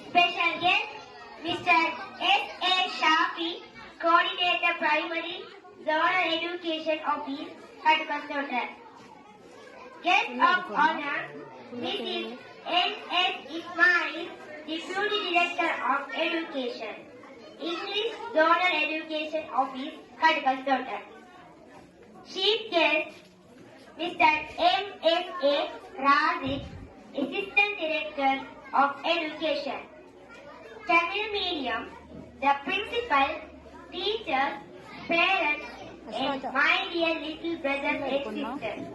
Special guest, Mr. S.A. Shafi, Coordinator Primary Zonal Education Office, Katukasota. Guest of Honor, Mrs. N.S. Ismail, Deputy Director of Education, English Zonal Education Office, Katukasota. Chief guest, Mr. M.S.A. Razik, Assistant Director of Education, Tamil Medium, the principal, teachers, parents, and my dear little brothers and sisters.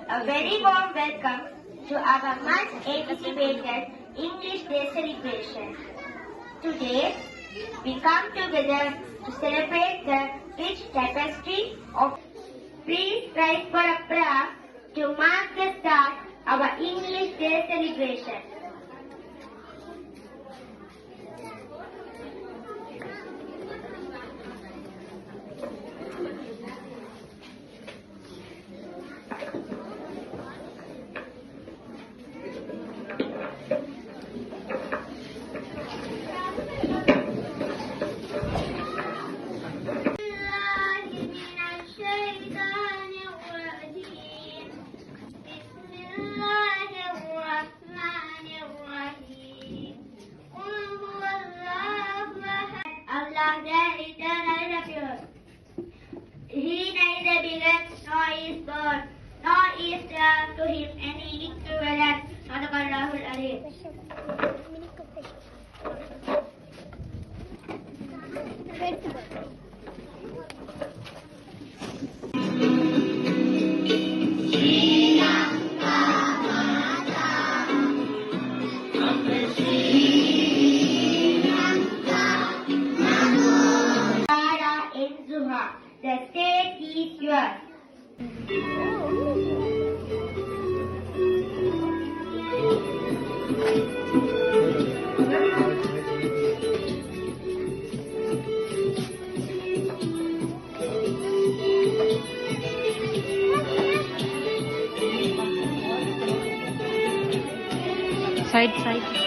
A very warm welcome to our much anticipated English Day celebration. Today, we come together to celebrate the rich tapestry of. Please rise for a prayer to mark the start of our English Day celebration. He neither begets nor is born, nor is there to him any equivalent. Sadaqallahul Azim. The stage is yours. Side.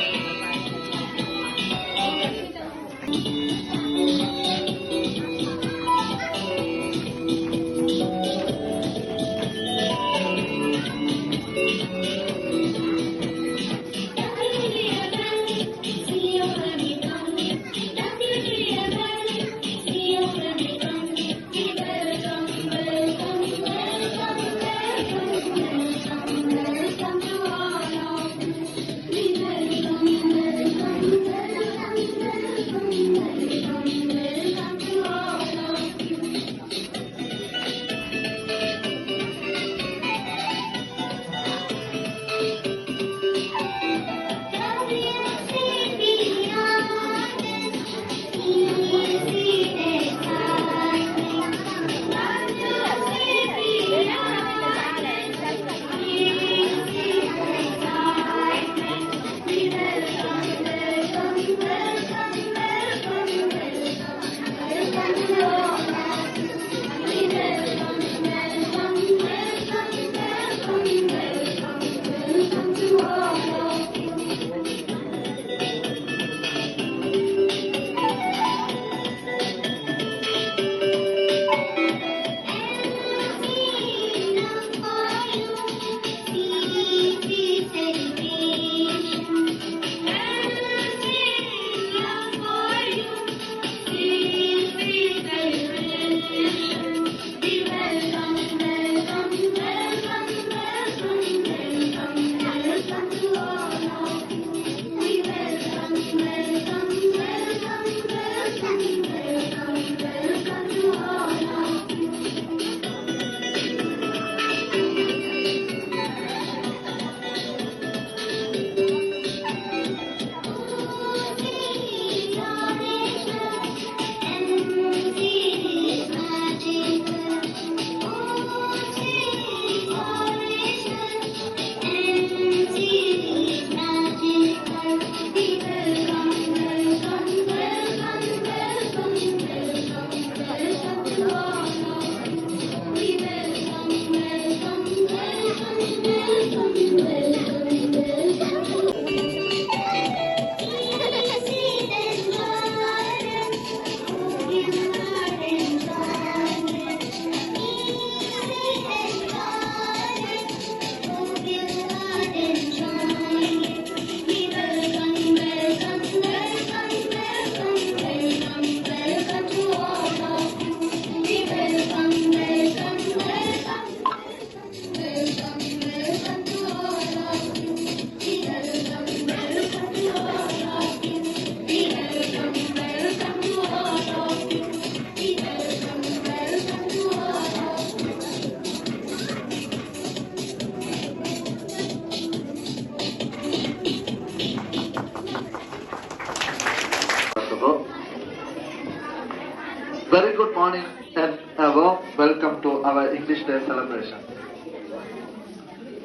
Very good morning and a warm welcome to our English Day celebration.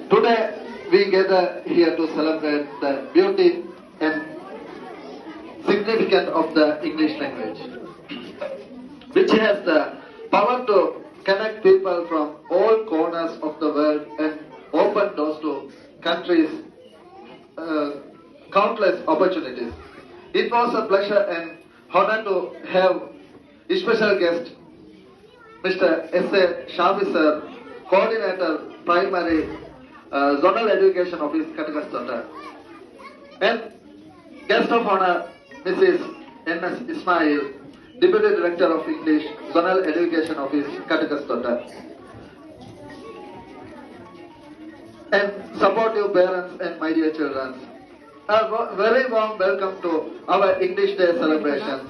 Today we gather here to celebrate the beauty and significance of the English language, which has the power to connect people from all corners of the world and open doors to countries, countless opportunities. It was a pleasure and honor to have a special guest, Mr. S.A. Shafi sir, Coordinator Primary Zonal Education Office, Katakastota, and guest of honor, Mrs. N.S. Ismail, Deputy Director of English, Zonal Education Office, Katakastota, and supportive parents and my dear children. A very warm welcome to our English Day celebrations.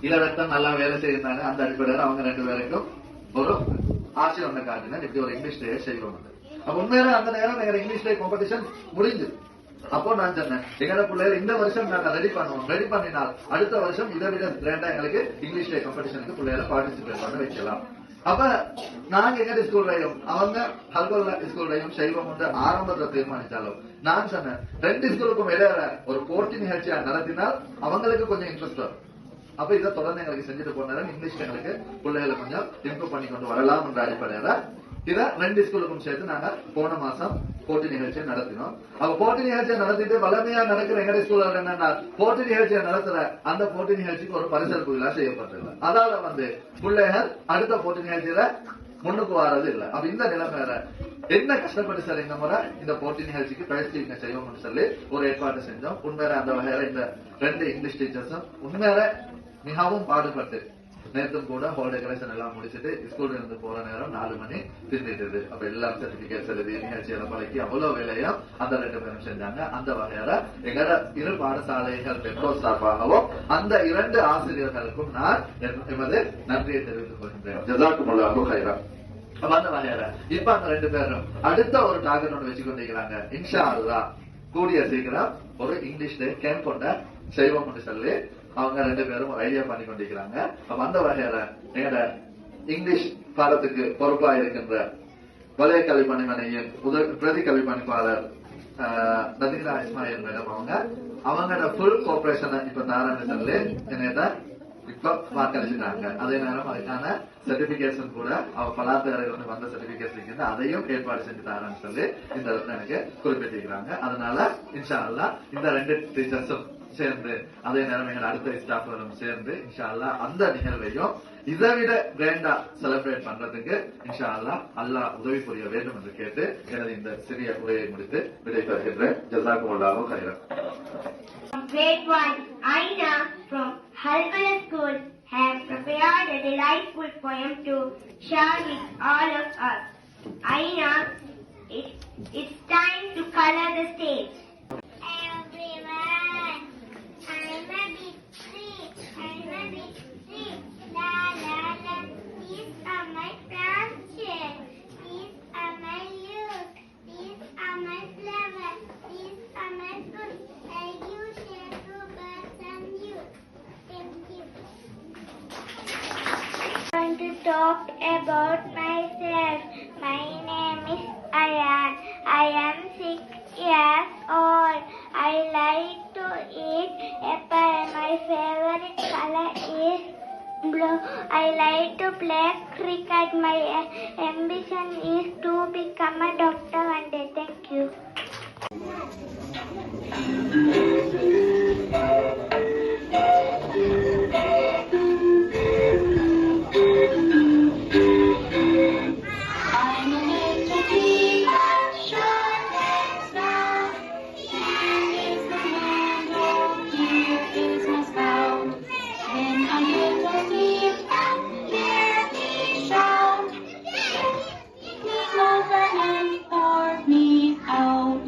இளவட்டம் நல்லா வேலை செய்யறாங்க. அந்த அடிப்படையில் அவங்க ரெண்டு பேருக்கும் ஒரு ஆசை ஒண்ணு காட்டினா இப்படி ஒரு இங்கிலீஷ் டே செய்வோம். அப்ப உண்மையில அந்த நேரம் எங்க இங்கிலீஷ் டே காம்படிஷன் முடிஞ்சு. அப்போ நான் சொன்னேன், எங்களோட பிள்ளைகள் இந்த வருஷம் நாங்க ரெடி பண்ணுவோம். ரெடி பண்ணினால் அடுத்த வருஷம் இதை விட கிராண்டா எங்களுக்கு இங்கிலீஷ் டே காம்படிஷனுக்கு பிள்ளைகளை பார்ட்டிசிபேட் பண்ண வைக்கலாம். அப்ப நாங்க எங்க ஸ்கூல்லையும் அவங்க ஹல்கோல்ல ஸ்கூல்லையும் செய்வோம் என்று ஆரம்பத்தில் தீர்மானித்தாலும் நான் சொன்னேன், ரெண்டு ஸ்கூலுக்கும் இடையில ஒரு போட்டி நிகழ்ச்சியா நடத்தினால் அவங்களுக்கு கொஞ்சம் இன்ட்ரெஸ்ட் வரும். அப்ப இதை தொடர்ந்து எங்களுக்கு செஞ்சுட்டு போனாலும் இங்கிலீஷ் எங்களுக்கு பிள்ளைகளை கொஞ்சம் இம்ப்ரூவ் பண்ணி கொண்டு வரலாம் என்ற அடிப்படையில இதை ரெண்டு ஸ்கூலுக்கும் சேர்த்து நாங்க போன மாசம் போட்டி நிகழ்ச்சியை நடத்தினோம். அப்ப போட்டி நிகழ்ச்சியை நடத்திட்டு வளமையா நடக்கிற எங்க ஸ்கூல்ல என்னன்னா போட்டி நிகழ்ச்சியை நடத்துற அந்த போட்டி நிகழ்ச்சிக்கு ஒரு பரிசளிப்பு விழா செய்யப்பட்டிருக்க. அதால பிள்ளைகள் அடுத்த போட்டி நிகழ்ச்சியில முன்னுக்கு வர்றது இல்ல. அப்ப இந்த நிலைமையில என்ன கஷ்டப்பட்டு சார் இந்த முறை இந்த போட்டி நிகழ்ச்சிக்கு பயிற்சி செய்வோம்னு சொல்லி ஒரு ஏற்பாடு செஞ்சோம். உண்மையில அந்த வகையில இந்த ரெண்டு இங்கிலீஷ் டீச்சர்ஸும் உண்மையில மிகவும் பாடுபட்டு நேரத்தும் கூட ஹாலிடே கலெக்ஷன் எல்லாம் முடிச்சுட்டு ஸ்கூல்ல இருந்து போற நேரம் 4 மணி திரும்பிட்டு அப்ப எல்லாம் சர்டிபிகேட்ஸ் எழுதி நிகழ்ச்சியெல்லாம் பழக்கி அவ்வளவு வேலையும் அந்த ரெண்டு பேரும் செஞ்சாங்க. அந்த வகையில எங்களோட இரு பாடசாலைகள் பெற்றோர் சார்பாகவும் அந்த 2 ஆசிரியர்களுக்கும் நான் எமது நன்றியை தெரிவித்துக் கொள்கின்றேன். ஜஸாக்குமுல்லாஹு கைரா. அப்ப அந்த வகையில இப்ப அந்த 2 பேரும் அடுத்த ஒரு டார்கெட் ஒன்று வச்சு கொண்டிருக்கிறாங்க. இன்ஷா அல்லாஹ் கூடிய சீக்கிரம் ஒரு இங்கிலீஷ் டே கேம்ப் கொண்ட செய்வோம் சொல்லி அவங்க 2 பேரும் ஐடியா பண்ணி கொண்டிருக்கிறாங்க. அப்ப அந்த வகையில எங்கட இங்கிலீஷ் பாடத்துக்கு பொறுப்பா இருக்கின்ற வலய கல்வி பணிமனையின் பிரதி கல்வி பணிப்பாளர் நதீரா இஸ்மாயில் மேடம் அவங்களோட ஃபுல் கோஆபரேஷனை இப்ப தாரான்னு சொல்லி என்னைய இப்ப வாக்களிச்சுட்டாங்க. அதே நேரம் அதுக்கான சர்டிபிகேஷன் கூட அவ பலாத்தாரிகள் வந்த சர்டிபிகேஷன் அதையும் ஏற்பாடு செஞ்சு தாரான்னு சொல்லி இந்த இடத்துல எனக்கு குறிப்பிட்டிருக்கிறாங்க. அதனால இன்ஷா அல்லாஹ் இந்த 2 டீச்சர்ஸும் சேர்ந்து அதே நேரம் எங்கள் அடுத்த ஸ்டாஃப்களும் சேர்ந்து இன்ஷா அல்லாஹ் அந்த நிகழ்வையும் இதை விட கிராண்டா செலிப்ரேட் பண்றதுக்கு இன்ஷா அல்லாஹ் உதவி புரிய வேண்டும் என்று கேட்டு எனது இந்த சிறிய உரையை முடித்து விடை பெறுகின்றேன். ஜஸாக்குமுல்லாஹு கைரன். Grade 1, Aina from Halbala School have prepared a delightful poem to share with all of us. Aina, it's time to color the stage. Everyone, I'm a big tree, I'm a big tree, la la la. These are my branches, these are my leaves, these are my flowers, these are my fruits. I give shade to birds and you. Thank you. I want to talk about myself. My name is Ayan. I am 6 years old. I like to eat apple. My favorite color is blue. I like to play cricket. My ambition is to become a doctor one day. Thank you. Pour me out.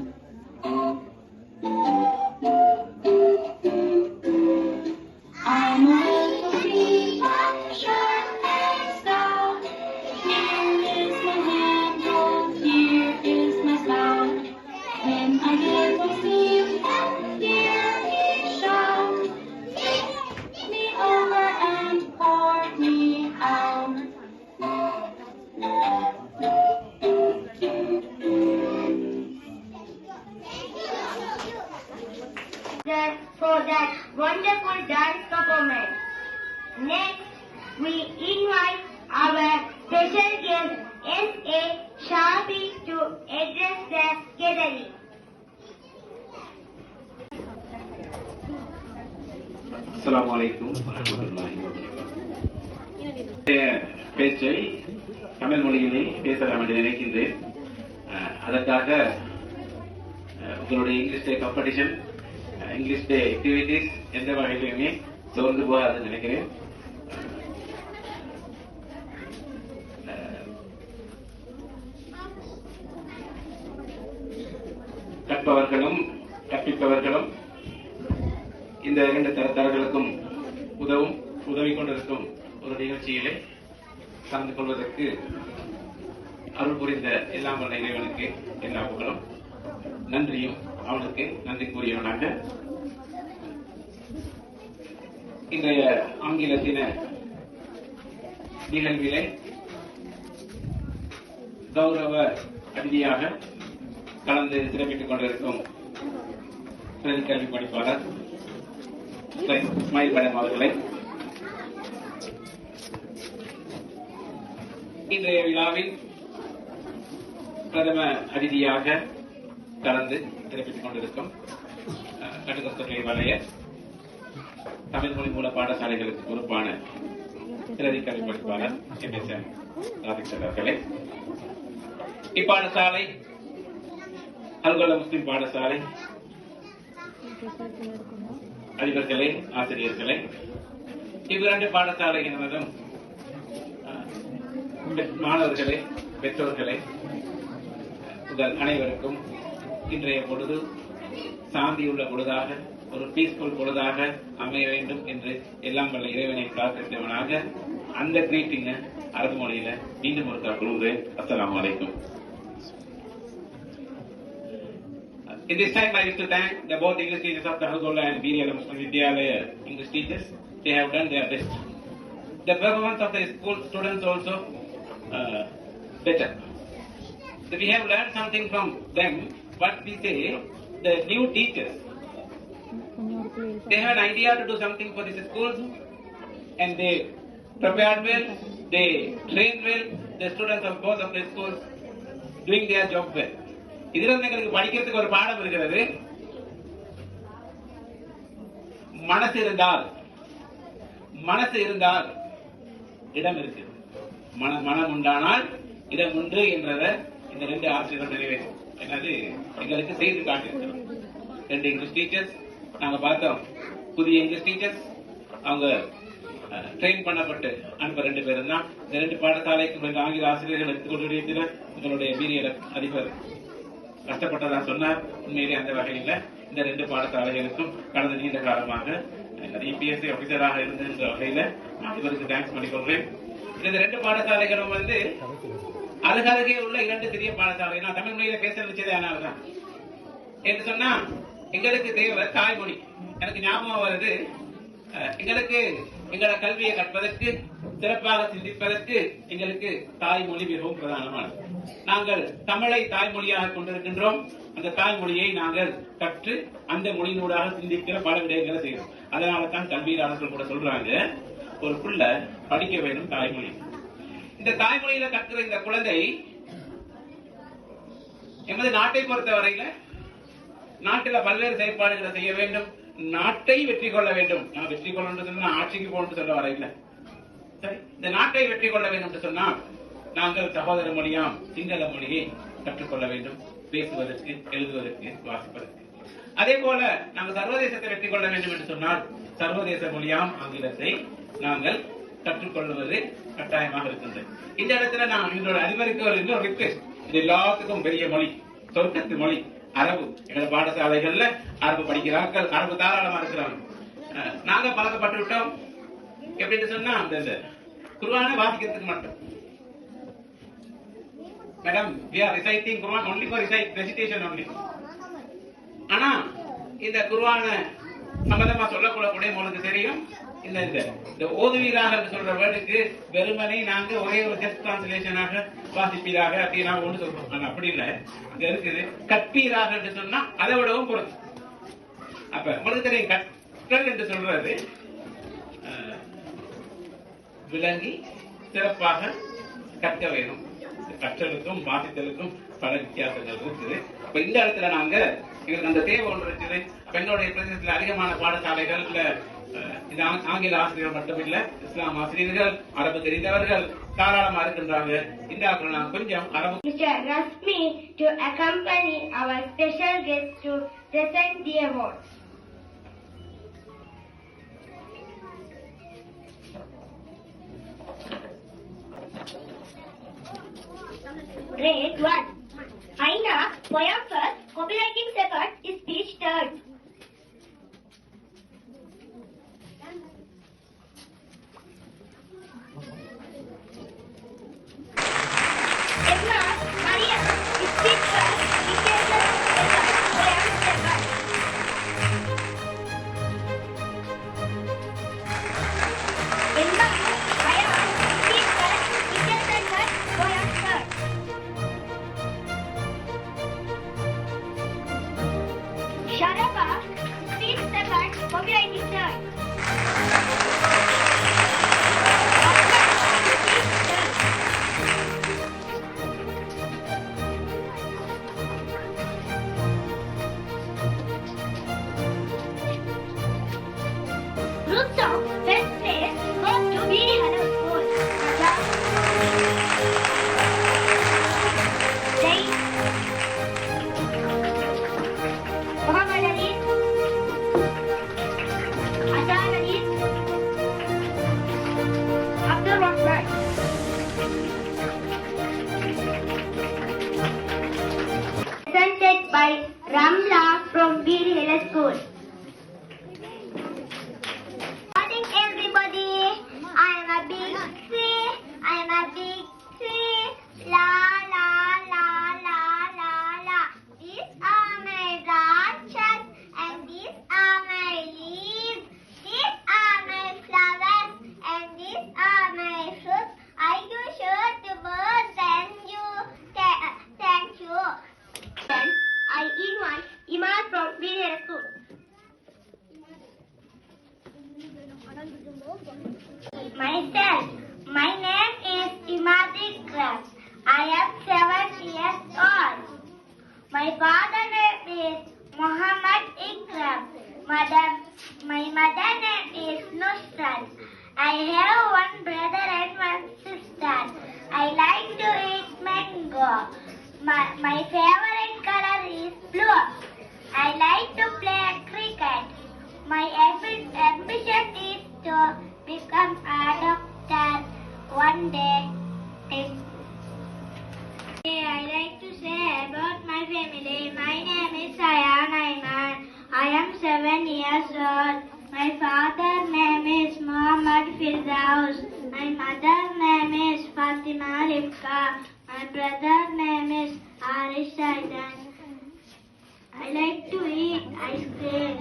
Madam S.A. Shafi to address the gathering. அஸ்ஸலாமு அலைக்கும் வரஹ்மத்துல்லாஹி வபரகாத்துஹு. பேச்சை தமிழ் மொழியிலே பேசலாம் என்று நினைக்கின்றேன். அதற்காக உங்களுடைய இங்கிலீஷ் டே காம்படிஷன், இங்கிலீஷ் டே ஆக்டிவிட்டிஸ் எந்த வகையிலுமே சோர்ந்து போகாதுன்னு நினைக்கிறேன். கற்பவர்களும் கற்பிப்பவர்களும் இந்த இரண்டு தரத்தரர்களுக்கும் உதவி கொண்டிருக்கும் ஒரு நிகழ்ச்சியிலே கலந்து கொள்வதற்கு அருள் புரிந்த எல்லாம் வல்ல இறைவனுக்கு எல்லா புகழும் நன்றியும் அவனுக்கு நன்றி கூறியவனாக இன்றைய ஆங்கில தின நிகழ்விலே கௌரவ அதிதியாக கலந்து சிறப்பித்துக் கொண்டிருக்கும் பிரதி கல்வி படிப்பாளர் இஸ்மாயில் மேடம் அவர்களை இன்றைய விழாவில் பிரதம அதிதியாக கலந்து சிறப்பித்துக் கொண்டிருக்கும் கட்டுக்கொத்தகை வலய தமிழ் மொழி மூல பாடசாலைகளுக்கு பொறுப்பான பிரதி கல்வி படிப்பாளர் எம்.எஸ்.எம். ராபிக் அவர்களே, இப்பாடசாலை அல்கொல்ல முஸ்லிம் பாடசாலை அதிபர்களே, ஆசிரியர்களே, இவ்விரண்டு பாடசாலையினரும் மாணவர்களே, பெற்றோர்களே, உங்கள் அனைவருக்கும் இன்றைய பொழுது சாந்தியுள்ள பொழுதாக, ஒரு பீஸ்ஃபுல் பொழுதாக அமைய வேண்டும் என்று எல்லாம் வல்ல இறைவனை பிரார்த்தித்தவனாக அந்த கிரீட்டிங் அரபு மொழியில மீண்டும் ஒரு கூறுகிறேன். அஸ்ஸலாமு அலைக்கும். In this time, I wish to thank the both English teachers of the Halgolla and Biriyala Muslim Vidyalaya English teachers. They have done their best. The performance of the school students also better. So we have learned something from them. What we say, the new teachers, they had an idea to do something for this school, and they prepared well, they trained well. The students of both of the schools doing their job well. இதுல எங்களுக்கு படிக்கிறதுக்கு ஒரு பாடம் இருக்கிறது. மனசு இருந்தால் இடம் இருக்கு, மனம் உண்டானால் இடம் உண்டு என்றத இந்த ரெண்டு ஆசிரியர்கள் நிறைவேற்றும் என்னது எங்களுக்கு செய்து காட்டியிருக்கிறோம். ரெண்டு இங்கிலீஷ் டீச்சர்ஸ் நாங்க பார்த்தோம். புதிய இங்கிலீஷ் டீச்சர்ஸ் அவங்க ட்ரெயின் பண்ணப்பட்டு அனுப்ப ரெண்டு பேரும் தான். இந்த ரெண்டு பாடசாலைக்கு ரெண்டு ஆங்கில ஆசிரியர்கள் எடுத்துக்கொண்டு உங்களுடைய வீரியர் அதிபர் கஷ்டப்பட்டதா சொன்னார். உண்மையிலே அந்த வகையில் இந்த ரெண்டு பாடசாலைகளுக்கும் கடந்த நீண்ட காலமாக இபிஎஸ்சி ஆபீசராக இருந்த வகையில நான் இவருக்கு தேங்க்ஸ் பண்ணிக்கொள்றேன். இந்த ரெண்டு பாடசாலைகளும் அருகருகே உள்ள இரண்டு சிறிய பாடசாலை. நான் தமிழ் மொழியில பேச வச்சதே அதனாலதான் என்று சொன்னா எங்களுக்கு தேவை தாய்மொழி. எனக்கு ஞாபகம் வருது, எங்களுக்கு எங்களோட கல்வியை கற்பதற்கு, சிறப்பாக சிந்திப்பதற்கு எங்களுக்கு தாய்மொழி மிகவும் பிரதானமானது. நாங்கள் தமிழை தாய்மொழியாக கொண்டிருக்கின்றோம். அந்த தாய்மொழியை நாங்கள் கற்று அந்த மொழியினூடாக சிந்திக்கிற பல விடயங்களை செய்யறோம். அதனால தான் கல்வியாளர்கள் கூட சொல்றாங்க, ஒரு புள்ள படிக்க வேண்டும் தாய்மொழி. இந்த தாய்மொழியில கற்கிற இந்த குழந்தை எமது நாட்டை பொறுத்தவரையில நாட்டில் பல்வேறு செயற்பாடுகளை செய்ய வேண்டும், நாட்டை வெற்றி கொள்ள வேண்டும். நான் வெற்றி கொள்ள சொன்னா ஆட்சிக்கு போகணும்னு சொல்ல வரையில சரி, இந்த நாட்டை வெற்றி கொள்ள வேண்டும் என்று சொன்னால் நாங்கள் சகோதர மொழியாம் சிங்கள மொழியை கற்றுக்கொள்ள வேண்டும், பேசுவதற்கு, எழுதுவதற்கு, வாசிப்பதற்கு. அதே போல நாங்கள் சர்வதேசத்தை வெற்றி கொள்ள வேண்டும் என்று சொன்னால் சர்வதேச மொழியாம் ஆங்கிலத்தை நாங்கள் கற்றுக்கொள்வது கட்டாயமாக இருக்கின்றது. இந்த இடத்துல நான் எங்களோட அதிபருக்கு ஒரு இன்னொரு ரிக்வெஸ்ட், இது எல்லாத்துக்கும் பெரிய மொழி, சொர்க்கத்து மொழி அரபு. எங்களோட பாடசாலைகள்ல அரபு படிக்கிறார்கள், அரபு தாராளமா இருக்கிறாங்க. நாங்க பழக்கப்பட்டு விட்டோம். எப்படின்னு சொன்னா அந்த குர்ஆனை வாசிக்கிறதுக்கு மட்டும். Madam, we are reciting Quran only for recitation only. ஆனா இந்த குர்ஆன சம்பந்தமா சொல்லக்கூடிய உங்களுக்கு தெரியும், இந்த ஓதுவீராக சொல்ற வேர்டுக்கு வெறுமனை நாங்க ஒரே ஒரு ஜஸ்ட் டிரான்ஸ்லேஷனாக வாசிப்பீராக அப்படி நாங்க ஒண்ணு சொல்றோம். ஆனா அப்படி இல்ல, இங்க இருக்குது கற்பீராக என்று சொன்னா அதை விடவும் பொறுத்து. அப்ப உங்களுக்கு தெரியும், கற்றல் என்று சொல்றது விளங்கி சிறப்பாக கற்க வேண்டும், கற்றலுக்கும் வாசித்தலுக்கும் பல வித்தியாசங்கள் இருக்குது. அப்ப இந்த இடத்துல நாங்க எங்களுக்கு அந்த தேவை ஒன்று இருக்குது. அப்ப என்னுடைய பிரதேசத்துல அதிகமான பாடசாலைகள் இது ஆங்கில ஆசிரியர்கள் மட்டுமில்ல, இஸ்லாம் ஆசிரியர்கள், அரபு தெரிந்தவர்கள் தாராளமா இருக்கின்றாங்க. இந்த இடத்துல நான் கொஞ்சம் அரபு. Mr. Rasmi to accompany our special guest to present the awards. Grade 1. Aina, poem first, copywriting second, speech third. Emma, Maria, speech first, literature second, poem second. Emma, Maria, speech first, literature third, poem third. Sharapa, speech second, copywriting third. Group song, first place, goes to Biri Hello School. Zain, Muhammad Ali, Hasan Ali, Abdul Rahman. Presented by Ramla from Biri Hello School. Morning everybody, I am a big tree, I am a big tree, la la la la la la. These are my branches and these are my leaves, these are my flowers and these are my fruits. I do show the birds and you thank you. Then I invite Iman from Biri School. Myself, my name is Imadi Ikram. I am 7 years old. My father name is Muhammad Ikram. My mother name is Nusrat. I have one brother and one sister. I like to eat mango. My favorite color is blue. I like to play cricket. My ambition is to become a doctor one day. I like to say about my family. My name is Sayan Ayman. I am 7 years old. My father's name is Muhammad Firdaus. My mother's name is Fatima Rifka. My brother's name is Arish Saidan. I like to eat ice cream.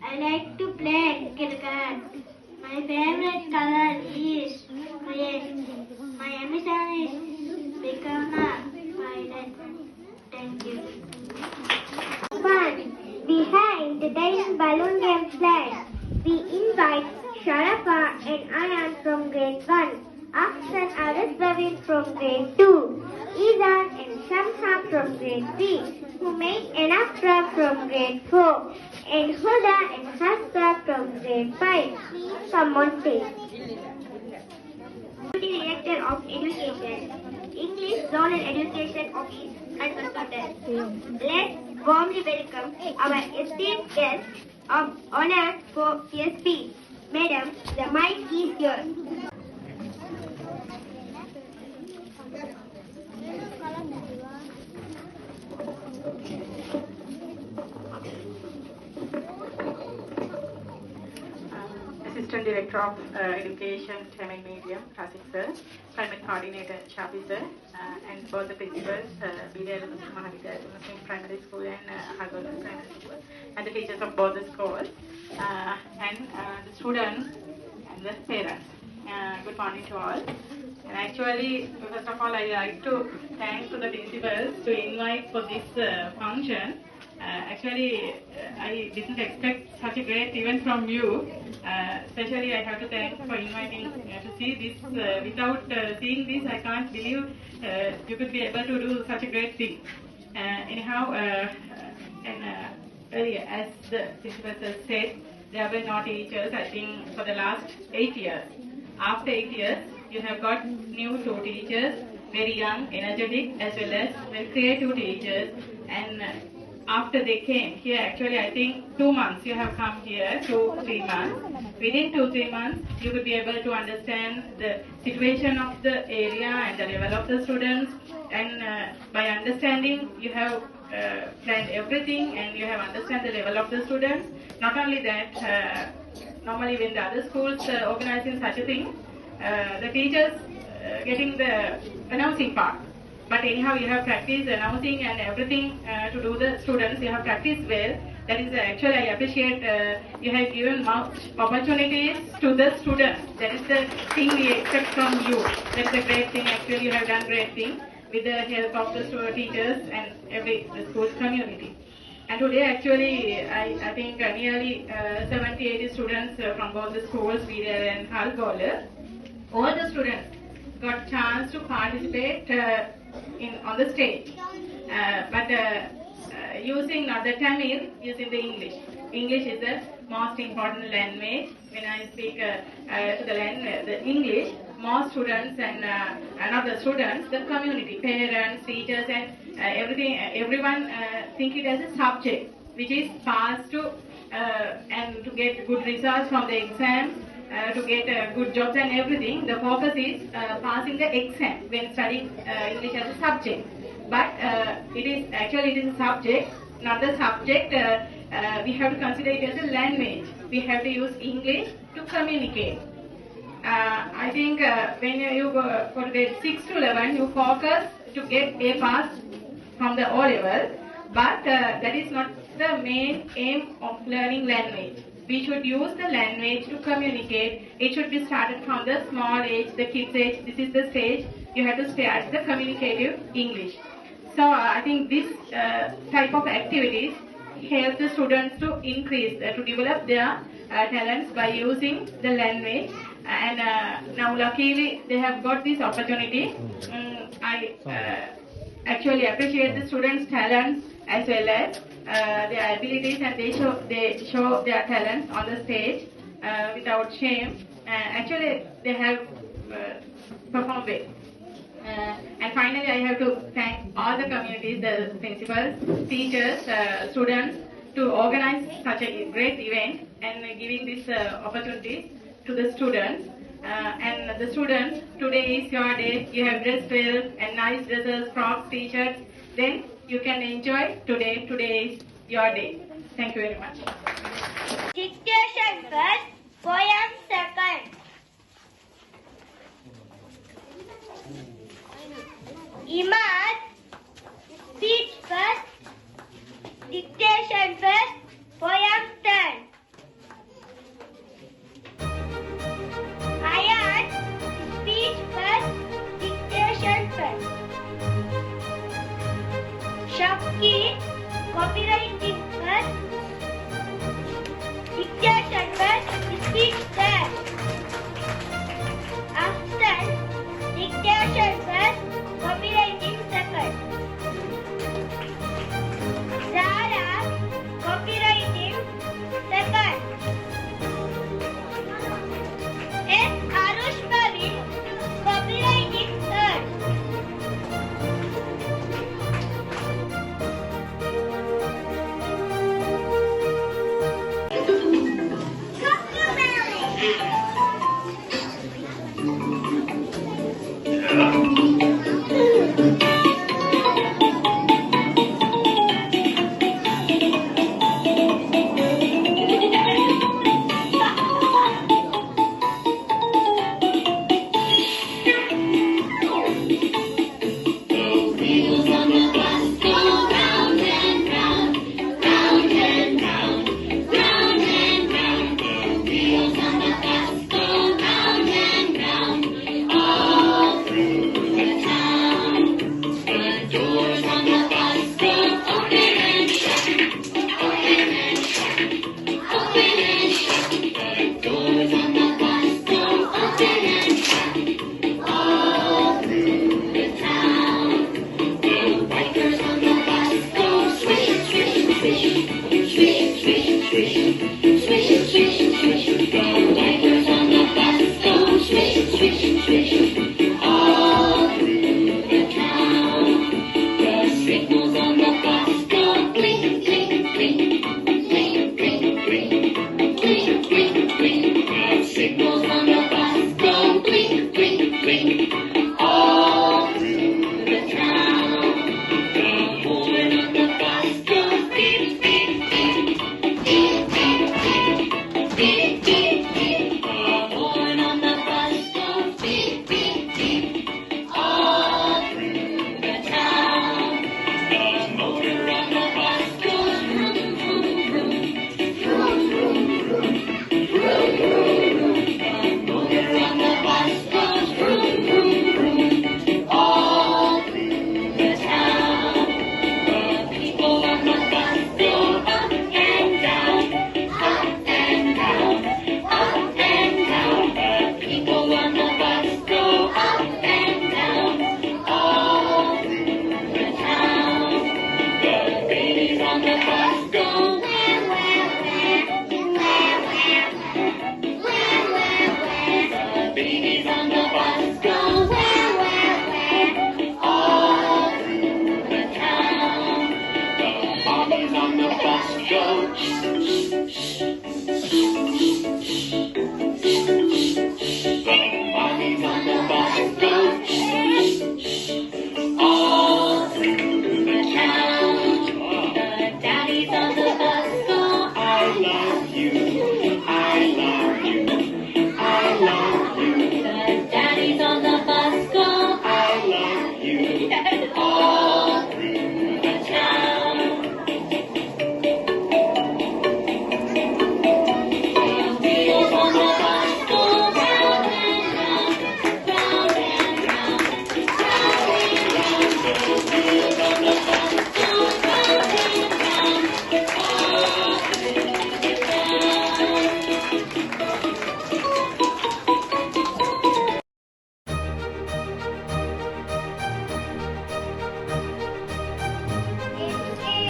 I like to play cricket. My favorite color is green. My ambition is become a pilot. Thank you. Fun. Behind the Diamond Balloon Game Slide, we invite Sharafa and Ayan from grade 1, Akshan Aris Praveen from grade 2, Izan and Shamha from grade 3, Humayn and Akram from grade 4, and Huda and Hafsa from grade 5. Come on, take. Deputy Director of Education, English Zonal Education Office and Consultant. Let's warmly welcome our esteemed guest of honor for PSP. Madam, the mic is yours. Assistant Director of Education, Tamil Medium, Kasik Sir, Primary Coordinator, Shafi Sir, and both the principals, Bidya Muslim Mahavidya Muslim Primary School and Hagol Primary School, and the teachers of both the schools, and the students and the parents. Good morning to all. And actually, first of all, I like to thank to the principals to invite for this function. Actually, I didn't expect such a great event from you. Especially, I have to thank for inviting to see this. Without seeing this, I can't believe you could be able to do such a great thing. Anyhow, earlier, as the principal said, there were no teachers, I think, for the last 8 years. After 8 years, you have got new 2 teachers, very young, energetic, as well as very creative teachers. And after they came here, actually, I think 2 months you have come here, 2-3 months. Within 2-3 months, you will be able to understand the situation of the area and the level of the students. And by understanding, you have planned everything and you have understand the level of the students. Not only that, normally when the other schools organizing such a thing, the teachers getting the announcing part. But anyhow, you have practiced announcing and everything to do the students. You have practiced well. That is actually I appreciate you have given much opportunities to the students. That is the thing we expect from you. That is a great thing. Actually, you have done great thing with the help of the teachers and the school community. And today, actually, I think nearly 70-80 students from both the schools, Vidya and Halgola, all the students got chance to participate on the stage. But using not the Tamil, using the English. English is the most important language. When I speak to the English, most students and not the students, the community, parents, teachers, and everyone think it as a subject, which is passed to and to get good results from the exams, to get good jobs and everything. The focus is passing the exam when studying English as a subject. But it is a subject, not the subject. We have to consider it as a language. We have to use English to communicate. I think when you go for grade 6 to 11, you focus to get A pass from the O level, but that is not the main aim of learning language. We should use the language to communicate. It should be started from the small age, the kids age. This is the stage you have to start the communicative English. So I think this type of activities help the students to increase, to develop their talents by using the language. And now luckily they have got this opportunity. I actually appreciate the students' talents as well as their abilities, and they show their talents on the stage without shame. Actually, they have performed well. And finally, I have to thank all the communities, the principals, teachers, students, to organize such a great event and giving this opportunity to the students. And the students, today is your day. You have dressed well and nice dresses, frocks, t-shirts. Then you can enjoy today. Today is your day. Thank you very much. Dictation first, poem second. Imad, speech first, dictation first, poem third. Ayan, speech first, dictation first. Shakti, copywriting first, dictation first, speech third. After, dictation first, copywriting second. Zara, copywriting second. S. Arushpavi, copywriting third.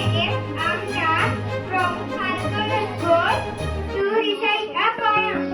name is Amna from Kalkutta School to recite a poem.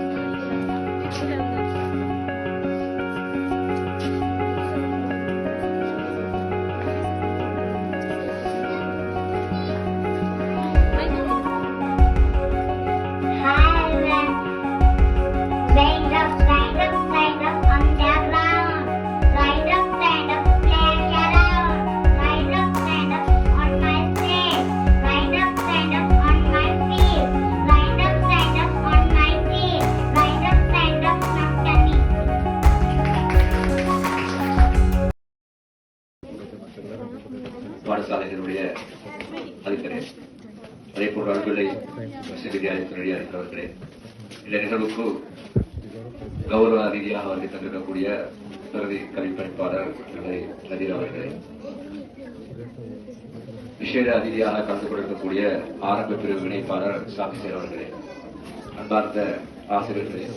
பாடசாலைகளுடைய அதிபரே, அதே போன்ற அன்புகளை வித்தியாலயத்தினுடைய அதிபர்களே, இந்த நிகழ்வுக்கு கௌரவ ரீதியாக அவர்கள் தந்திருக்கக்கூடிய பிரதி கல்விப்பணிப்பாளர் நதீர் அவர்களே, விசேட அதிதியாக கலந்து கொண்டிருக்கக்கூடிய ஆரம்ப பிரிவு இணைப்பாளர் சாபிசேர் அவர்களே, அன்பார்ந்த ஆசிரியர்களே,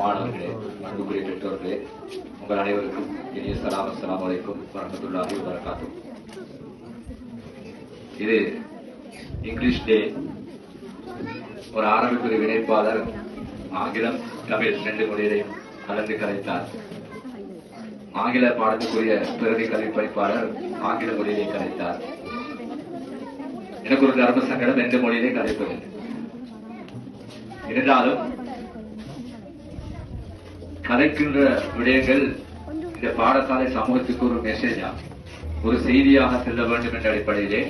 மாணவர்களே, அன்புக்குரிய பெற்றோர்களே, உங்கள் அனைவருக்கும் இனிய சலாம். அஸ்ஸலாமு அலைக்கும் வரஹ்மத்துல்லாஹி வபரகாத்துஹு. இது இங்கிலீஷ் டே. ஒரு ஆரம்ப பிரிவு இணைப்பாளர் ஆங்கிலம் தமிழ் 2 மொழியிலையும் கலந்து கலைத்தார். ஆங்கில பாடத்துக்குரிய பிரதி கல்வி படிப்பாளர் ஆங்கில மொழியிலே கலைத்தார். எனக்கு ஒரு தர்ம சங்கடம் 2 மொழியிலே கலைப்பதில்லை. இருந்தாலும் கலைக்கின்ற விடயங்கள் இந்த பாடசாலை சமூகத்துக்கு ஒரு மெசேஜா, ஒரு செய்தியாக செல்ல வேண்டும் என்ற அடிப்படையிலே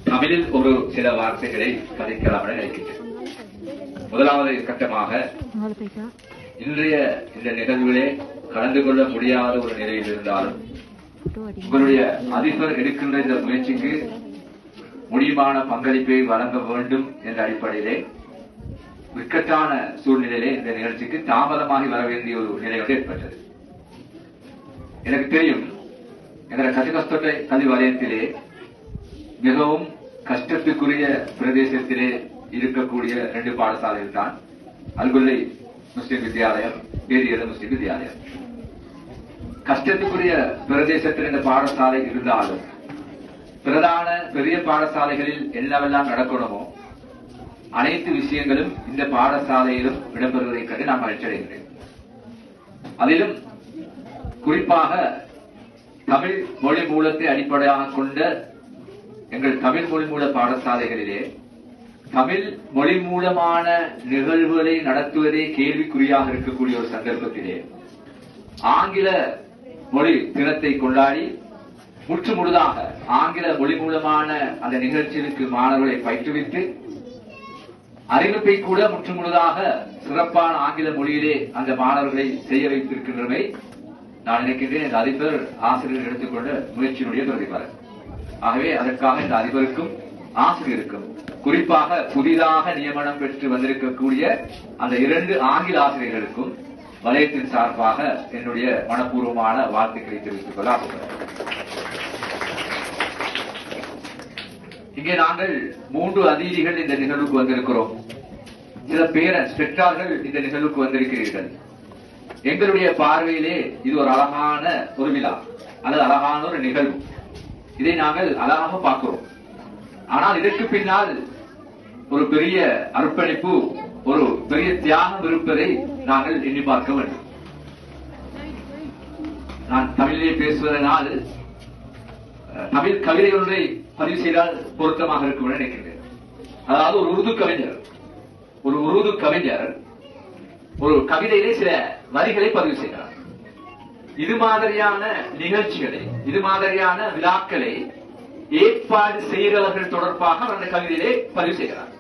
தமிழில் ஒரு சில வார்த்தைகளை கதைக்கலாம் என நினைக்கின்றேன். முதலாவது கட்டமாக இன்றைய இந்த நிகழ்வுகளே கலந்து கொள்ள முடியாத ஒரு நிலையில் இருந்தாலும் உங்களுடைய அதிபர் எடுக்கின்ற இந்த முயற்சிக்கு முடிவான பங்களிப்பை வழங்க வேண்டும் என்ற அடிப்படையிலே இக்கட்டான சூழ்நிலையிலே இந்த நிகழ்ச்சிக்கு தாமதமாகி வர வேண்டிய ஒரு நிலையோடு ஏற்பட்டது. எனக்கு தெரியும், என்ற கஜகஸ்தோட்டை கல்வி வலயத்திலே மிகவும் கஷ்டத்துக்குரிய பிரதேசத்திலே இருக்கக்கூடிய 2 பாடசாலைகள் தான் அல்குல்லை முஸ்லிம் வித்யாலயம், பேரியல முஸ்லிம் வித்யாலயம். கஷ்டத்துக்குரிய பிரதேசத்தில் இந்த பாடசாலை இருந்தாலும் பிரதான பெரிய பாடசாலைகளில் என்னவெல்லாம் நடக்கணுமோ அனைத்து விஷயங்களும் இந்த பாடசாலையிலும் இடம்பெறுவதைக் கண்டு நான் மகிழ்ச்சியடைகிறேன். அதிலும் குறிப்பாக தமிழ் மொழி மூலத்தை அடிப்படையாக கொண்ட எங்கள் தமிழ் மொழி மூல பாடசாலைகளிலே தமிழ் மொழி மூலமான நிகழ்வுகளை நடத்துவதே கேள்விக்குறியாக இருக்கக்கூடிய ஒரு சந்தர்ப்பத்திலே ஆங்கில மொழி தினத்தை கொண்டாடி முற்று முழுதாக ஆங்கில மொழி மூலமான அந்த நிகழ்ச்சிகளுக்கு மாணவர்களை பயிற்றுவித்து அறிவிப்பை கூட முற்று முழுதாக சிறப்பான ஆங்கில மொழியிலே அந்த மாணவர்களை செய்ய வைத்திருக்கின்றமை நான் நினைக்கின்றேன் இந்த அதிபர் ஆசிரியர் எடுத்துக்கொண்ட முயற்சியினுடைய பிரதிபலன். ஆகவே அதற்காக இந்த அதிபருக்கும் ஆசிரியருக்கும் குறிப்பாக புதிதாக நியமனம் பெற்று வந்திருக்கக்கூடிய அந்த 2 ஆங்கில ஆசிரியர்களுக்கும் வலயத்தின் சார்பாக என்னுடைய மனப்பூர்வமான வாழ்த்துக்களை தெரிவித்துக் கொள்ள ஆசைப்படுகிறேன். இங்கே நாங்கள் 3 அதிதிகள் இந்த நிகழ்வுக்கு வந்திருக்கிறோம். சில பேரண்ட்ஸ் பெற்றார்கள் இந்த நிகழ்வுக்கு வந்திருக்கிறீர்கள். எங்களுடைய பார்வையிலே இது ஒரு அழகான ஒரு விழா அல்லது அழகான ஒரு நிகழ்வு. இதை நாங்கள் அழகாக பார்க்கிறோம். ஆனால் இதற்கு பின்னால் ஒரு பெரிய அர்ப்பணிப்பு, ஒரு பெரிய தியாகம் இருப்பதை நாங்கள் எண்ணி பார்க்க வேண்டும். நான் தமிழிலே பேசுவதனால் தமிழ் கவிதை ஒன்றை பதிவு செய்தால் பொருத்தமாக இருக்கும் என நினைக்கிறேன். அதாவது ஒரு உருது கவிஞர் ஒரு கவிதையிலே சில வரிகளை பதிவு செய்கிறார். இது மாதிரியான நிகழ்ச்சிகளை, இது மாதிரியான விழாக்களை ஏற்பாடு செய்கிறவர்கள் தொடர்பாக அந்த கவிதையிலே பதிவு செய்கிறார்.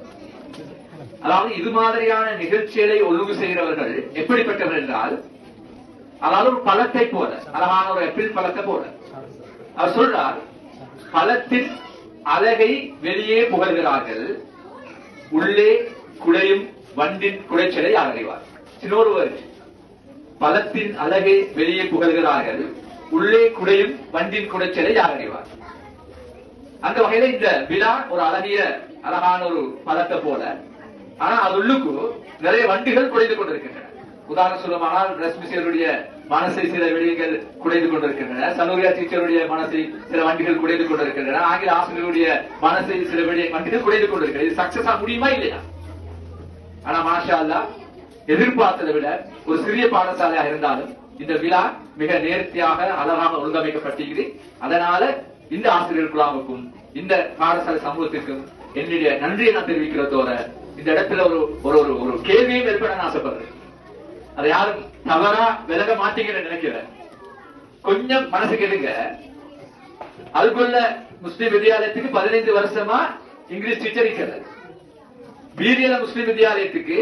அதாவது இது மாதிரியான நிகழ்ச்சிகளை ஒழுங்கு செய்கிறவர்கள் எப்படிப்பட்டவர்கள் என்றால், அதாவது ஒரு பழத்தை போல, அழகான ஒரு ஆப்பிள் பழத்தை போல. அவர் சொல்றார், பழத்தின் அழகை வெளியே புகழ்கிறார்கள், உள்ளே குடையும் வண்டின் குடைச்சலை அடைவார். இன்னொரு பழத்தின் அழகை வெளியே புகழ்கிறார்கள், உள்ளே குடையும் வண்டின் குடைச்சலை அடைவார். அந்த வகையில இந்த விழா ஒரு அழகான ஒரு பழத்தை போல, ஆனா அது உள்ளுக்கு நிறைய வண்டிகள் குறைந்து கொண்டிருக்கின்றன. உதாரணம் சொல்லுமானால் ரஸ்மிசேருடைய மனசை சில விடயங்கள் குடைந்து கொண்டிருக்கின்றன. சனூரியா டீச்சருடைய மனசை சில வண்டிகள் குடைந்து கொண்டிருக்கின்றன. ஆங்கில ஆசிரியருடைய மனசை சில வண்டிகள் குடைந்து கொண்டிருக்கிறது. இது சக்சஸா முடியுமா இல்லையா? ஆனா மாஷா அல்லாஹ் எதிர்பார்த்ததை விட ஒரு சிறிய பாடசாலையாக இருந்தாலும் இந்த விழா மிக நேர்த்தியாக அழகாக ஒழுங்கமைக்கப்பட்டிருக்கிறது. அதனால இந்த ஆசிரியர் குழாமுக்கும் இந்த பாடசாலை சமூகத்திற்கும் என்னுடைய நன்றியை நான் தெரிவிக்கிறதோட இந்த இடத்துல ஒரு கேள்வியும் ஏற்பட நான் ஆசைப்படுறேன். அதை யாரும் தவறா விலக மாட்டீங்கன்னு நினைக்கிறேன். கொஞ்சம் மனசு கேளுங்க. அல்கொல்ல முஸ்லிம் வித்யாலயத்துக்கு 15 வருஷமா இங்கிலீஷ் டீச்சர் இருக்கிறது. வீரியல முஸ்லிம் வித்யாலயத்துக்கு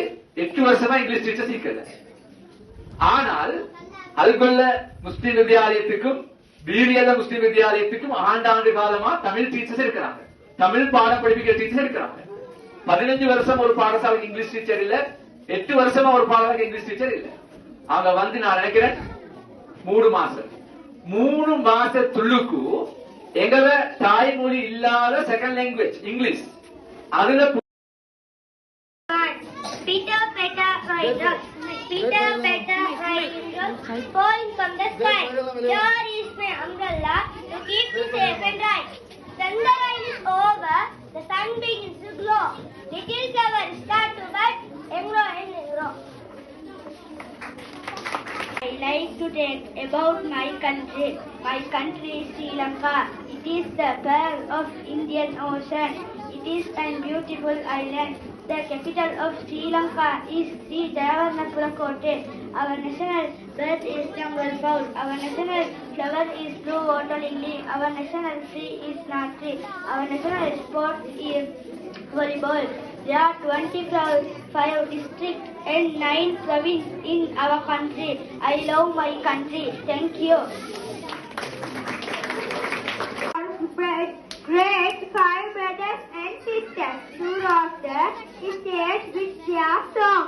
8 வருஷமா இங்கிலீஷ் டீச்சர் இருக்கிறது. ஆனால் அல்கொல்ல முஸ்லிம் வித்யாலயத்துக்கும் வீரியல முஸ்லிம் வித்யாலயத்துக்கும் ஆண்டாண்டு காலமா தமிழ் டீச்சர்ஸ் இருக்கிறாங்க. தமிழ் பாடம் படிப்பிக்கிற டீச்சர் இருக்கிறாங்க. 15 வருஷம் ஒரு பாடசாலைக்கு இங்கிலீஷ் டீச்சர் இல்ல, 8 வருஷமா ஒரு பாடசாலைக்கு இங்கிலீஷ் டீச்சர் இல்ல. அவங்க வந்து நான் நினைக்கிறேன் 3 மாசத்துள்ளுக்கு எங்கள தாய்மொழி இல்லாத செகண்ட் லாங்குவேஜ் இங்கிலீஷ் அதுல Peter Peter Raindrops, Peter Peter Raindrops falling from the sky. Here is my umbrella to keep me safe and dry. When the rain is over, the sun begins to glow. Little flowers start to bud, and grow. I like to tell about my country. My country is Sri Lanka. It is the pearl of Indian Ocean. It is a beautiful island. The capital of Sri Lanka is Sri Devanapurakote. Our national bird is jungle fowl. Our national flower is blue water lily. Our national tree is nut tree. Our national sport is volleyball. There are 25 districts and 9 provinces in our country. I love my country. Thank you. Great 5 brothers and sisters who wrote the stage with their song.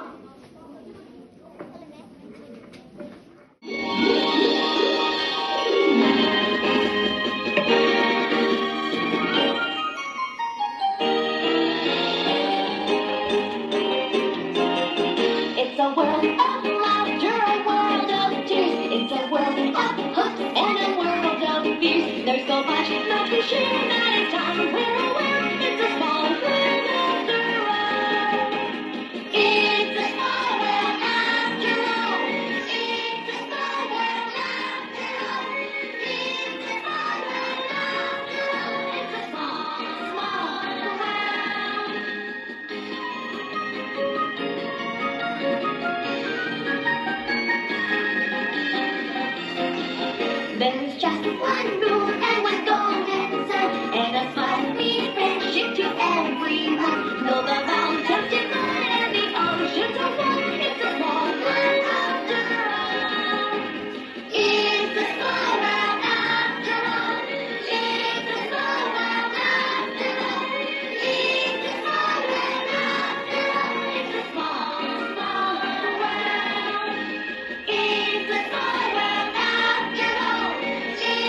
It's a world of laughter, a world of tears. It's a world of hooks and a world of fears. There's so much love to share that it's time we're aware. It's a small world after all. It's a small world after all. It's a small world after all. It's a small world after all. It's a small world. There's just one moon and one golden sun, and a smiling friendship to everyone. Though the mountains divide and the oceans are one, it's a small world after all. It's a small world after all. It's a small world after all. It's a small world after all. It's a small world. It's a small world after all.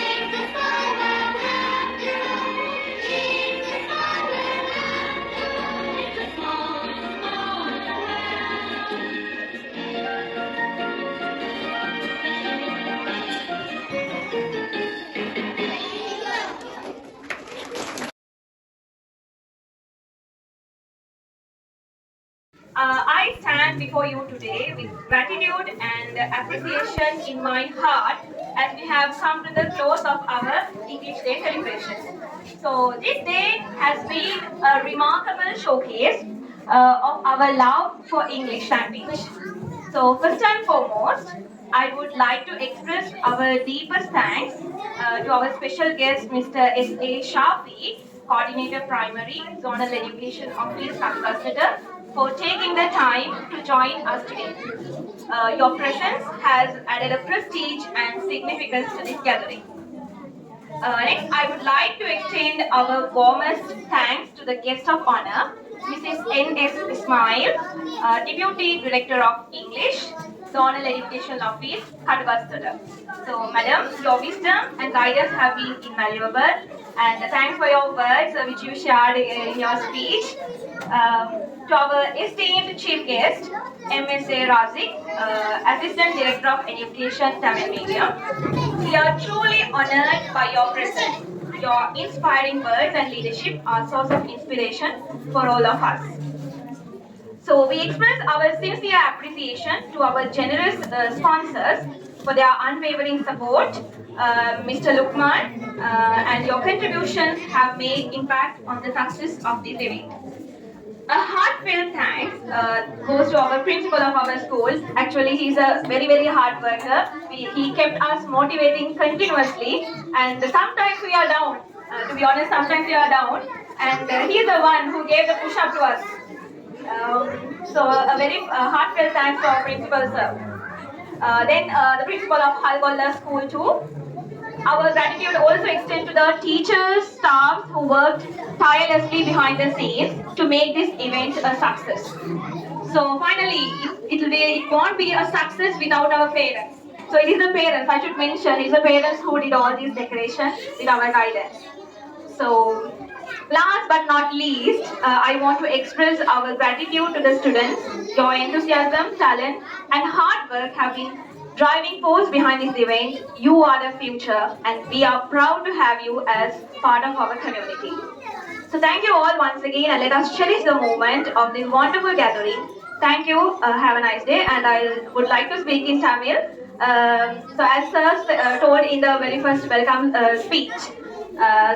It's a small world after all. It's a small world after all. It's a small I stand before you today with gratitude and appreciation in my heart as we have come to the close of our English Day celebration. So this day has been a remarkable showcase of our love for English language. So first and foremost, I would like to express our deepest thanks to our special guest, Mr. S.A. Shafi, Coordinator Primary, Zonal Education Office, Ambassador, for taking the time to join us today. Your presence has added a prestige and significance to this gathering. Next, I would like to extend our warmest thanks to the guest of honor, Mrs. N.S. Ismail, Deputy Director of English, Zonal Education Office, Kaduvasthala. So, Madam, your wisdom and guidance have been invaluable, and thanks for your words which you shared in your speech. To our esteemed chief guest, MSA Razik, Assistant Director of Education, Tamil Medium, we are truly honored by your presence. Your inspiring words and leadership are a source of inspiration for all of us. So we express our sincere appreciation to our generous sponsors for their unwavering support. Mr. Lukman, and your contributions have made impact on the success of this event. A heartfelt thanks goes to our principal of our school. Actually, he's a very hard worker. He kept us motivating continuously, and sometimes we are down. To be honest, sometimes we are down, and he's the one who gave the push up to us. So a very heartfelt thanks to our principal, sir. Then the principal of Halgolla School too. Our gratitude also extends to the teachers, staff who worked tirelessly behind the scenes to make this event a success. So finally, it won't be a success without our parents. So it is the parents, I should mention, it's the parents who did all these decorations with our guidance. So last but not least, I want to express our gratitude to the students. Your enthusiasm, talent, and hard work have been driving force behind this event. You are the future, and we are proud to have you as part of our community. So thank you all once again, and let us cherish the moment of this wonderful gathering. Thank you, have a nice day, and I would like to speak in Tamil. So as sir told in the very first welcome speech,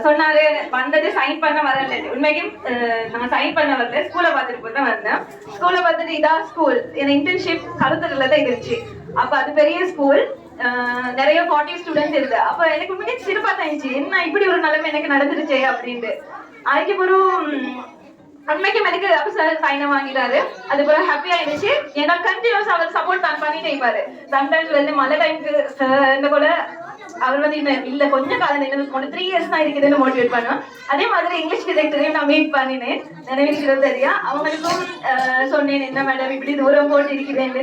சொன்னாரு வந்தது sign பண்ண வரல. உண்மைக்கும் நான் sign பண்ண வரல, ஸ்கூலை பார்த்துட்டு போய் தான் வந்தேன். ஸ்கூலை பார்த்துட்டு இதான் ஸ்கூல், என் இன்டர்ன்ஷிப் கருத்துக்குள்ள தான் இருந்துச்சு. அப்ப அது பெரிய ஸ்கூல், நிறைய 40 ஸ்டூடெண்ட்ஸ் இருந்து. அப்ப எனக்கு உண்மைக்கு சிரிப்பா தந்துச்சு, என்ன இப்படி ஒரு நிலைமை எனக்கு நடந்துருச்சே அப்படின்ட்டு. அதுக்கப்புறம் உண்மைக்கும் எனக்கு அப்ப சார் சைனை வாங்கிட்டாரு. அதுக்கப்புறம் ஹாப்பியா இருந்துச்சு. ஏன்னா கண்டினியூஸ் அவர் சப்போர்ட் தான் பண்ணிட்டே இருப்பாரு. சம்டைம்ஸ் வந்து மழை டைமுக்கு கூட அவர் வந்து இல்ல கொஞ்சம் காலம் நின்று 3 இயர்ஸ் தான் இருக்குதுன்னு மோட்டிவேட் பண்ணுவேன். அதே மாதிரி இங்கிலீஷ் டிரெக்டரையும் நான் மீட் பண்ணினேன், நினைவிருக்கிறது தெரியா. அவங்களுக்கும் சொன்னேன், என்ன மேடம் இப்படி தூரம் போட்டு இருக்கிறேன்,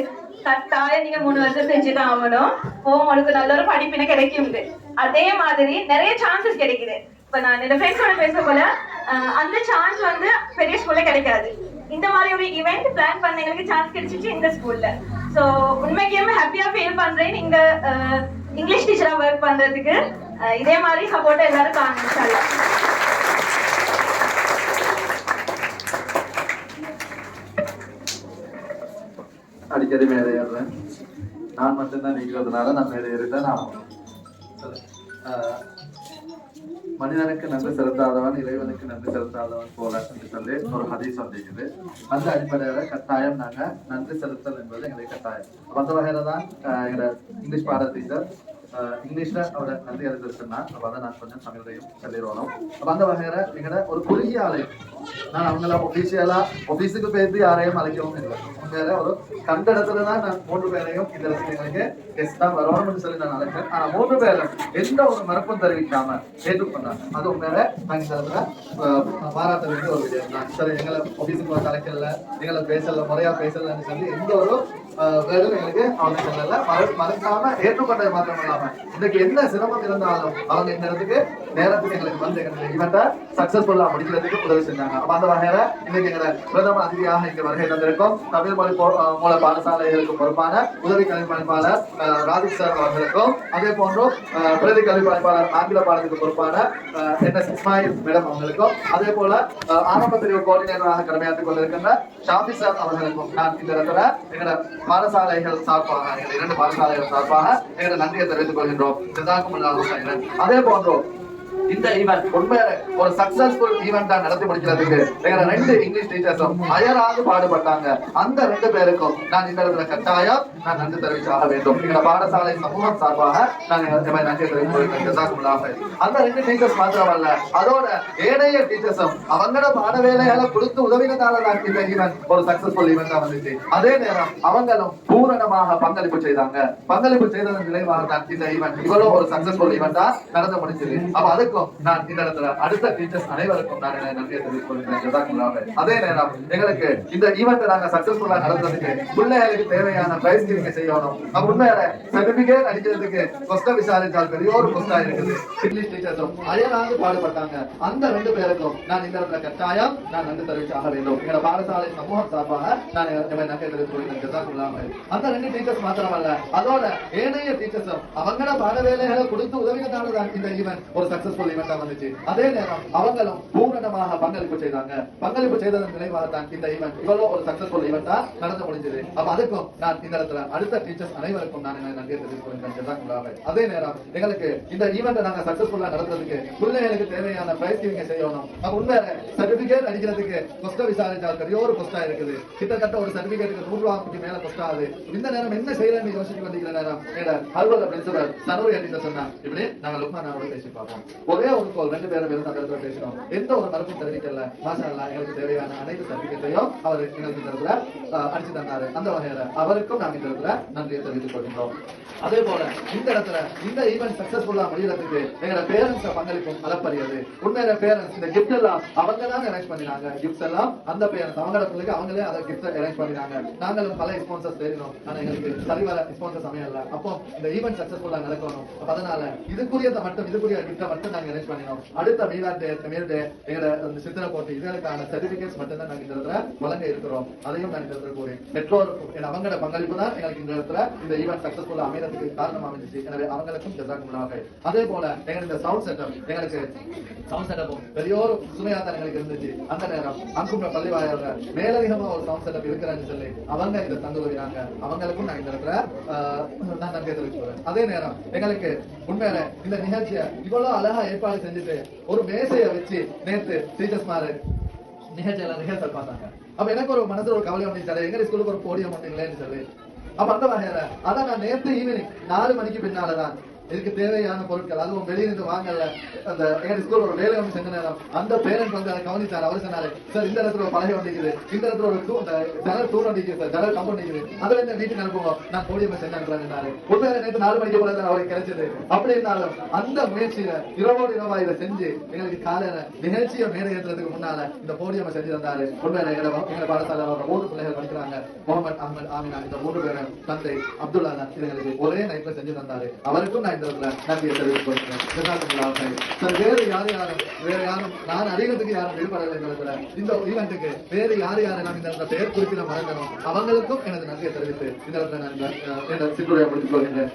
கட்டாயம் நீங்க 3 வருஷம் செஞ்சுதான் ஆகணும், உங்களுக்கு நல்ல ஒரு படிப்பினை கிடைக்கும். அதே மாதிரி நிறைய சான்சஸ் கிடைக்குது. இப்ப நான் இந்த ஃப்ரெண்ட்ஸோட பேச போல அந்த சான்ஸ் வந்து பெரிய ஸ்கூல்ல கிடைக்காது. இந்த மாதிரி ஒரு ஈவெண்ட் பிளான் பண்ண எங்களுக்கு சான்ஸ் கிடைச்சிச்சு இந்த ஸ்கூல்ல. ஸோ உண்மைக்குமே ஹாப்பியா ஃபீல் பண்றேன் இங்க இங்கிலீஷ் டீச்சரா ஒர்க் பண்றதுக்கு. இதே மாதிரி சப்போர்ட் எல்லாரும் காமிச்சாங்க. அடிக்கடி மேலே ஏறுறேன், நான் மட்டும்தான் நிற்கிறதுனால நான் மேலே ஏறிட்டேன். மனிதனுக்கு நன்றி செலுத்தாதவன் இறைவனுக்கு நன்றி செலுத்தாதவன் போல என்று சொல்லி ஒரு ஹதீஸ் வந்திருக்குது. அந்த அடிப்படையில கட்டாயம் நாங்க நன்றி செலுத்தல் என்பது எங்களுக்கு கட்டாயம். அந்த வகையில தான் எங்க இங்கிலீஷ் பாட டீச்சர் இங்கிலீஷ்ல அவரை நன்றி எழுதிருச்சுன்னா அப்ப அதை நான் கொஞ்சம் தமிழையும் சொல்லிடுவோம். அப்ப அந்த வகையில எங்கட ஒரு குறுகிய ஆலயம், நான் அவங்கள ஆபீஸுக்கு பேசி யாரையும் அழைக்கவும் இல்லை. உண்மையில ஒரு கண்ட இடத்துலதான் நான் 3 பேரையும் இந்த இடத்துல எங்களுக்கு கெஸ்டா வரணும்னு சொல்லி நான் அழைச்சேன். ஆனா 3 பேரும் எந்த ஒரு மறுப்பும் தெரிவிக்காம ஏற்றுக்கொண்டாங்க. அது உண்மையில நான் இந்த இடத்துல பாராட்ட வேண்டிய ஒரு விஷயம் தான். சரி, எங்களை ஆபீஸுக்கு அழைக்கல, எங்களை பேசல, முறையா பேசலன்னு சொல்லி எந்த ஒரு வேறும் எங்களுக்கு அவங்க சொல்லல. மறக்காம ஏற்றுக்கொண்டது மாத்திரம் இல்லாம இன்னைக்கு என்ன சிரமம் இருந்தாலும் அவங்க இந்த இடத்துக்கு நேரத்துக்கு எங்களுக்கு வந்து எங்களுக்கு ஈவெண்ட்டை சக்சஸ்ஃபுல்லா முடிக்கிறதுக்கு உதவி செஞ்சாங்க. அப்ப அந்த வகையில இன்னைக்கு எங்களை பிரதம அதிதியாக இங்க வருகை தந்திருக்கும் தமிழ் மொழி மூல பாடசாலைகளுக்கு பொறுப்பான உதவி கல்விப்பணிப்பாளர் ராதிக் சார் அவர்களுக்கும், அதே போன்று பிரதி கல்விப்பணிப்பாளர் ஆங்கில பாடத்துக்கு பொறுப்பான NS இஸ்மாயில் மேடம் அவங்களுக்கும், அதே போல ஆரம்ப பிரிவு கோஆர்டினேட்டராக கடமையாற்றிக் கொண்டிருக்கின்ற ஷாபி சார் அவர்களுக்கும் நான் இந்த இடத்துல எங்களோட பாடசாலைகள் சார்பாக, எங்கள் 2 பாடசாலைகள் சார்பாக எங்களோட நன்றியை தெரிவித்துக் கொள்கின்றோம். அதே போன்று இந்த ஈவென்ட் உண்மையில ஒரு சக்சஸ்ஃபுல் ஈவெண்டா நடத்தி முடிக்கிறதுக்கு எங்க 2 இங்கிலீஷ் டீச்சர்ஸும் அயராது பாடுபட்டாங்க. அந்த 2 பேருக்கும் நான் இந்த இடத்துல கட்டாயம் நான் நன்றி தெரிவிச்சாக வேண்டும். எங்க பாடசாலை சமூகம் சார்பாக நான் நன்றி தெரிவித்துக் அந்த 2 டீச்சர்ஸ் மாத்திரமல்ல, அதோட ஏனைய டீச்சர்ஸும் அவங்களோட பாட வேலைகளை கொடுத்து உதவினதால தான் இந்த ஈவென்ட் ஒரு சக்சஸ்ஃபுல் ஈவெண்டா வந்துச்சு. அதே நேரம் அவங்களும் பூரணமாக பங்களிப்பு செய்தாங்க. பங்களிப்பு செய்ததன் விளைவாக தான் இந்த ஈவென்ட் இவ்வளவு ஒரு சக்சஸ்ஃபுல் ஈவெண்டா நடந்து முடிச்சது. அப்ப அதுக்கும் அவங்களுக்கும் நான் இந்த இடத்துல அடுத்த டீச்சர்ஸ் அனைவருக்கும் நான் நன்றியை தெரிவித்துக் கொள்கிறேன். அதே நேரம் எங்களுக்கு இந்த ஈவெண்ட் நாங்க சக்சஸ்ஃபுல்லா நடத்துறதுக்கு பிள்ளைகளுக்கு தேவையான பிரைஸ் கிவிங் செய்யணும். உண்மையான சர்டிபிகேட் அடிக்கிறதுக்கு கொஸ்ட விசாரிச்சால் பெரிய ஒரு கொஸ்டா இருக்குது. இங்கிலீஷ் டீச்சர்ஸும் அயராது பாடுபட்டாங்க. அந்த 2 பேருக்கும் நான் இந்த இடத்துல கட்டாயம் நான் நன்றி தெரிவிச்சாக வேண்டும். எங்களோட பாடசாலை சமூகம் சார்பாக நான் நன்றி தெரிவித்துக் கொள்கிறேன். அந்த 2 டீச்சர்ஸ் மாத்திரமல்ல, அதோட ஏனைய டீச்சர்ஸும் அவங்களோட பாட வேலைகளை கொடுத்து உதவினால தான் இந்த ஈவெண்ட் ஒரு சக்சஸ்ஃபுல் ஈவெண்டா வந்துச்சு. அதே நேரம் அவங்களும் பூரணமாக பங்களிப்பு செய்தாங்க. பங்களிப்பு செய்ததன் விளைவாக தான் இந்த ஈவெண்ட் இவ்வளவு ஒரு சக்சஸ்ஃபுல் ஈவெண்டா நடந்து முடிஞ்சது. அப்ப அதுக்கும் நான் இந்த இடத்துல அடுத்த டீச்சர்ஸ் அனைவருக்கும் நான் நன்றி தெரிவித்துக் கொள்கிறேன். அதே நேரம் எங்களுக்கு இந்த ஈவெண்ட் நாங்க சக்சஸ்ஃபுல்லா நடத்துறதுக்கு பிள்ளைகளுக்கு தேவையான பிரைஸ் கிவிங் செய்யணும். அப்ப உண்மை சர்டிபிகேட் அடிக்கிறதுக்கு கொஸ்ட விசாரிச்சால் பெரிய ஒரு கொஸ்டா இருக்குது. கிட்டத்தட்ட ஒரு சர்டிபிகேட்டுக்கு 100 ரூபாய்க்கு மேல கொஸ்ட் ஆகுது. இந்த நேரம் என்ன செய்யறேன்னு யோசிச்சு வந்திருக்கிற நேரம் ஹர்வல் பிரின்சிபல் சனூரி அடித்த சொன்னா இப்படி நாங்க லுக்மானாவோட பேசி பார்ப்போம். ஒரே ஒரு கோல் 2 பேரும் இருந்து அந்த இடத்துல பேசணும். எந்த ஒரு மறுப்பும் தெரிவிக்கல. மாஷா அல்லாஹ் எங்களுக்கு தேவையான அனைத்து சர்டிபிகேட்டையும் அவர் எங்களுக்கு இந்த இடத்துல அடிச்சு தந்தாரு. அந்த வகையில அவருக்கும் நாங்க இந்த இடத்துல நன்றியை தெரிவித்துக் கொள்கின்றோம். அதே போல இந்த இடத்துல இந்த ஈவென்ட் சக்சஸ்ஃபுல்லா முடியறதுக்கு எங்களோட பேரண்ட்ஸ் பங்களிப்பும் அளப்பரியது. உண்மையில பேரண்ட்ஸ் இந்த கிஃப்ட் எல்லாம் அவங்க தான் அரேஞ்ச் பண்ணினாங்க. கிஃப்ட்ஸ் எல்லாம் அந்த பேரண்ட்ஸ் அவங்களோட பிள்ளைக்கு அவங்களே அதை கிஃப்ட் அரேஞ்ச் பண்ணினாங்க. நாங்களும் பல ஸ்பான்சர்ஸ் தேடினோம். ஆனா எங்களுக்கு சரிவர ஸ்பான்சர்ஸ் அமையல. அப்போ இந்த ஈவென்ட் சக்சஸ்ஃபுல்லா நடக்கணும். அதனால இதுக்குரியதை மட்டும் இதுக்குரிய கிஃப்ட்டை மட்டும் நாங்க அரேஞ்ச் பண்ணினோம். அடுத்த மீலாட் டே எங்களோட சித்திர போட்டி இதற்கான சர்டிபிகேட்ஸ் மட்டும் தான் நாங்க இந்த இடத்துல வழங்க இருக்கிறோம். அதையும் நான் இந்த இடத்துல கூறி பெற்றோர் அவங்களோட பங்களிப்பு தான் எங்களுக்கு இந்த இடத்துல இந்த ஈவென்ட் சக்சஸ்ஃபுல்லா அமைறதுக்கு காரணம் அமைஞ்சிச்சு. எனவே அவங்களுக்கும் ஜஸாக்குமுல்லாஹ். அதே போல எங்களுக்கு இந்த சவுண்ட் செட்டப் எங்களுக்கு சவுண்ட் செட்டப்பும் பெரிய ஒரு சுமையா தான் எங்களுக்கு இருந்துச்சு. அந்த நேரம் அங்குன்ற பள்ளிவாயல்ல மேலதிகமா ஒரு சவுண்ட் செட்டப் இருக்கிறான்னு சொல்லி அவங்க இதை தந்து வருகிறாங்க. அவங்களுக்கும் நான் இந்த இடத்துல நான் நன்றி தெரிவிச்சுக்கிறேன். அதே நேரம் எங்களுக்கு உண்மையில இந்த நிகழ்ச்சியை இவ்வளவு அழகா ஏற்பாடு செஞ்சுட்டு ஒரு மேசையை வச்சு நேற்று டீச்சர்ஸ் மாறு நிகழ்ச்சியெல்லாம் ரிஹர்சல் பார்த்தாங்க. அப்ப எனக்கு ஒரு மனசுல ஒரு கவலை வந்துச்சு, எங்க ஸ்கூலுக்கு ஒரு போடியம் இல்லைன்னு சொல்லி. அப்ப அந்த வகையில அதான் நான் நேற்று ஈவினிங் 4 மணிக்கு பின்னாலதான் இதுக்கு தேவையான பொருட்கள் அதுவும் வெளியிருந்து வாங்கல. அந்த எங்க ஸ்கூல் ஒரு வேலை வந்து செஞ்ச நேரம் அந்த பேரண்ட் வந்து அதை கவனிச்சாரு. அவர் சொன்னாரு, சார் இந்த இடத்துல ஒரு பலகை வண்டிக்குது, இந்த இடத்துல ஒரு ஜனல் தூர் வண்டிக்குது சார், ஜனல் கம்பௌண்ட் நிக்குது, அதுல இருந்து வீட்டுக்கு அனுப்புவோம், நான் போடியம் செஞ்சு அனுப்புறேன். உண்மையில நேற்று 4 மணிக்கு போல அவருக்கு கிடைச்சது. அப்படி இருந்தாலும் அந்த முயற்சியில இரவோடு இரவா இதை செஞ்சு எங்களுக்கு காலையில நிகழ்ச்சியை மேடை ஏற்றுறதுக்கு முன்னால இந்த போடியம் செஞ்சு தந்தாரு. உண்மையில எங்க பாடசாலை 3 பிள்ளைகள் படிக்கிறாங்க. முகமது அஹமது ஆமினா இந்த 3 பேரும் தந்தை அப்துல்லா எங்களுக்கு ஒரே நைட்ல செஞ்சு தந்தாரு. அவருக்கும் நான் நன்றியை தெரிவித்துக் கொள்கிறேன். வேறு யாரும் நான் அறிகிறதுக்கு யாரும் விடுபடவில்லை. இந்த ஈவெண்ட்டுக்கு வேறு யாரு நாம் இந்த பெயர் குறிப்பிட மறக்கணும். அவங்களுக்கும் எனது நன்றியை தெரிவித்து இந்த இடத்துல நான் சிற்றுரையை முடித்துக் கொள்கின்றேன்.